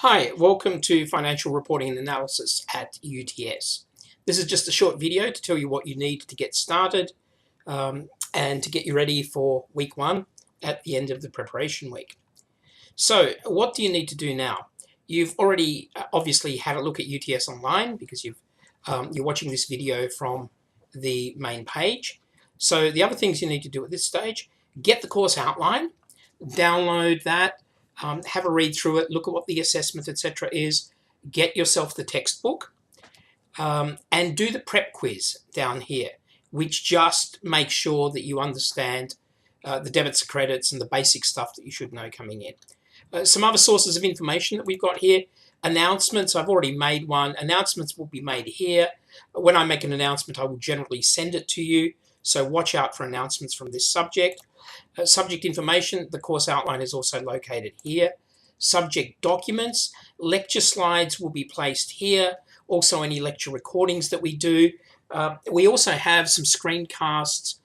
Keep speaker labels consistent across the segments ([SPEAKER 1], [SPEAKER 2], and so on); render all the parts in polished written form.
[SPEAKER 1] Hi, welcome to Financial Reporting and Analysis at UTS. This is just a short video to tell you what you need to get started and to get you ready for week one at the end of the preparation week. So what do you need to do now? You've already obviously had a look at UTS online because you're watching this video from the main page. So the other things you need to do at this stage: get the course outline, download that, have a read through it, look at what the assessment, etc. is, get yourself the textbook, and do the prep quiz down here, which just makes sure that you understand the debits and credits and the basic stuff that you should know coming in. Some other sources of information that we've got here: announcements. I've already made one. Announcements will be made here. When I make an announcement, I will generally send it to you, so watch out for announcements from this subject. Subject information, the course outline is also located here. Subject documents, lecture slides will be placed here. Also any lecture recordings that we do. We also have some screencasts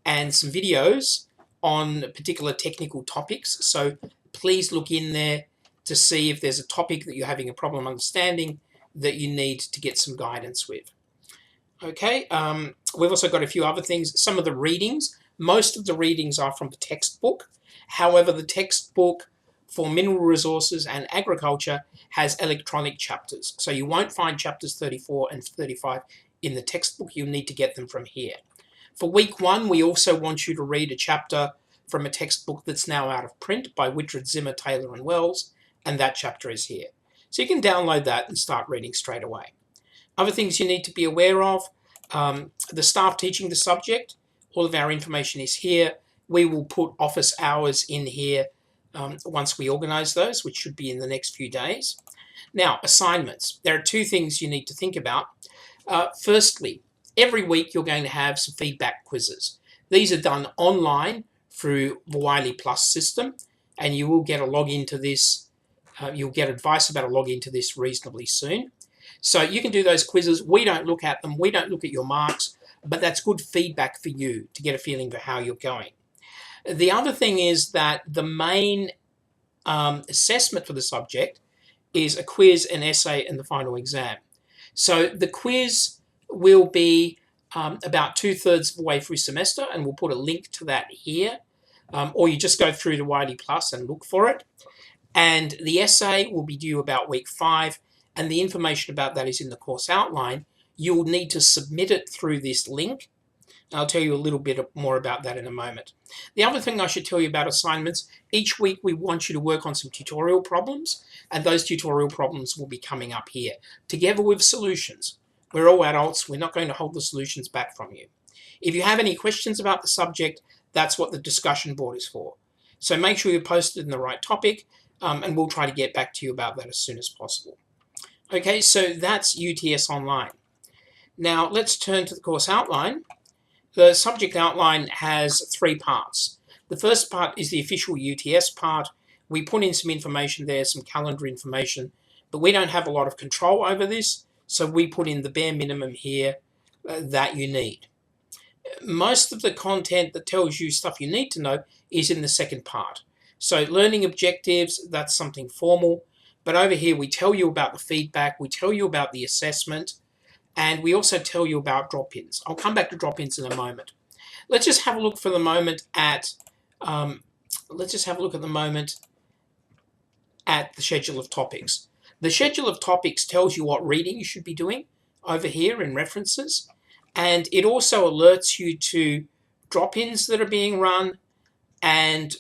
[SPEAKER 1] and some videos on particular technical topics. So please look in there to see if there's a topic that you're having a problem understanding that you need to get some guidance with. Okay, we've also got a few other things. Some of the readings. Most of the readings are from the textbook. However, the textbook for mineral resources and agriculture has electronic chapters. So you won't find chapters 34 and 35 in the textbook. You'll need to get them from here. For week one, we also want you to read a chapter from a textbook that's now out of print by Whitred, Zimmer, Taylor and Wells, and that chapter is here. So you can download that and start reading straight away. Other things you need to be aware of: the staff teaching the subject. All of our information is here. We will put office hours in here once we organise those, which should be in the next few days. Now, assignments. There are two things you need to think about. Firstly, every week you're going to have some feedback quizzes. These are done online through the Wiley Plus system, and you will get a login to this. You'll get advice about a login to this reasonably soon. So you can do those quizzes. We don't look at them. We don't look at your marks, but that's good feedback for you to get a feeling for how you're going. The other thing is that the main assessment for the subject is a quiz, an essay, and the final exam. So the quiz will be about 2/3 of the way through semester, and we'll put a link to that here, or you just go through to Wiley Plus and look for it. And the essay will be due about week 5, and the information about that is in the course outline. You'll need to submit it through this link. I'll tell you a little bit more about that in a moment. The other thing I should tell you about assignments: each week we want you to work on some tutorial problems, and those tutorial problems will be coming up here, together with solutions. We're all adults. We're not going to hold the solutions back from you. If you have any questions about the subject, that's what the discussion board is for. So make sure you're posted in the right topic, and we'll try to get back to you about that as soon as possible. Okay, so that's UTS Online. Now let's turn to the course outline. The subject outline has 3 parts. The first part is the official UTS part. We put in some information there, some calendar information, but we don't have a lot of control over this, so we put in the bare minimum here that you need. Most of the content that tells you stuff you need to know is in the second part. So learning objectives, that's something formal, but over here we tell you about the feedback, we tell you about the assessment, and we also tell you about drop-ins. I'll come back to drop-ins in a moment. Let's just have a look for the moment at the schedule of topics. The schedule of topics tells you what reading you should be doing over here in references, and it also alerts you to drop-ins that are being run and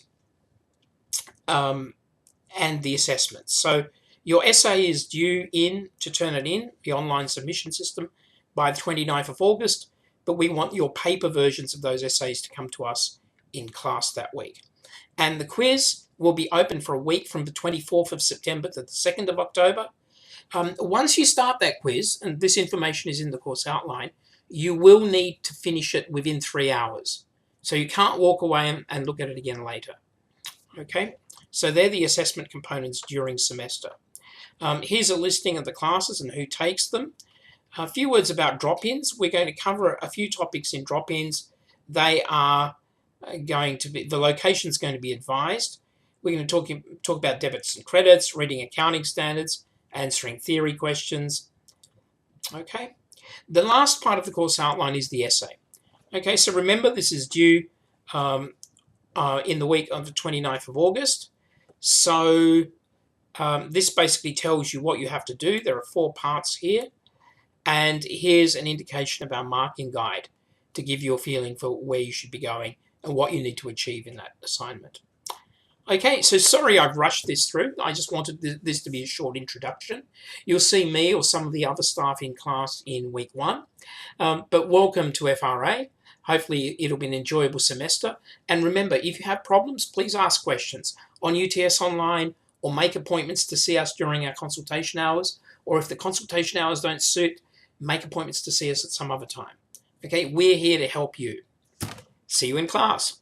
[SPEAKER 1] the assessments. So your essay is due in to turn it in, the online submission system, by the 29th of August, but we want your paper versions of those essays to come to us in class that week. And the quiz will be open for a week from the 24th of September to the 2nd of October. Once you start that quiz, and this information is in the course outline, you will need to finish it within 3 hours. So you can't walk away and look at it again later. Okay, so they're the assessment components during semester. Here's a listing of the classes and who takes them. A few words about drop-ins. We're going to cover a few topics in drop-ins. They are going to be, the location's going to be advised. We're going to talk about debits and credits, reading accounting standards, answering theory questions. Okay. The last part of the course outline is the essay. Okay, so remember this is due in the week of the 29th of August. So this basically tells you what you have to do. There are 4 parts here. And here's an indication of our marking guide to give you a feeling for where you should be going and what you need to achieve in that assignment. Okay, so sorry I've rushed this through. I just wanted this to be a short introduction. You'll see me or some of the other staff in class in week 1. But welcome to FRA. Hopefully it'll be an enjoyable semester. And remember, if you have problems, please ask questions on UTS Online or make appointments to see us during our consultation hours. Or if the consultation hours don't suit, make appointments to see us at some other time. Okay, we're here to help you. See you in class.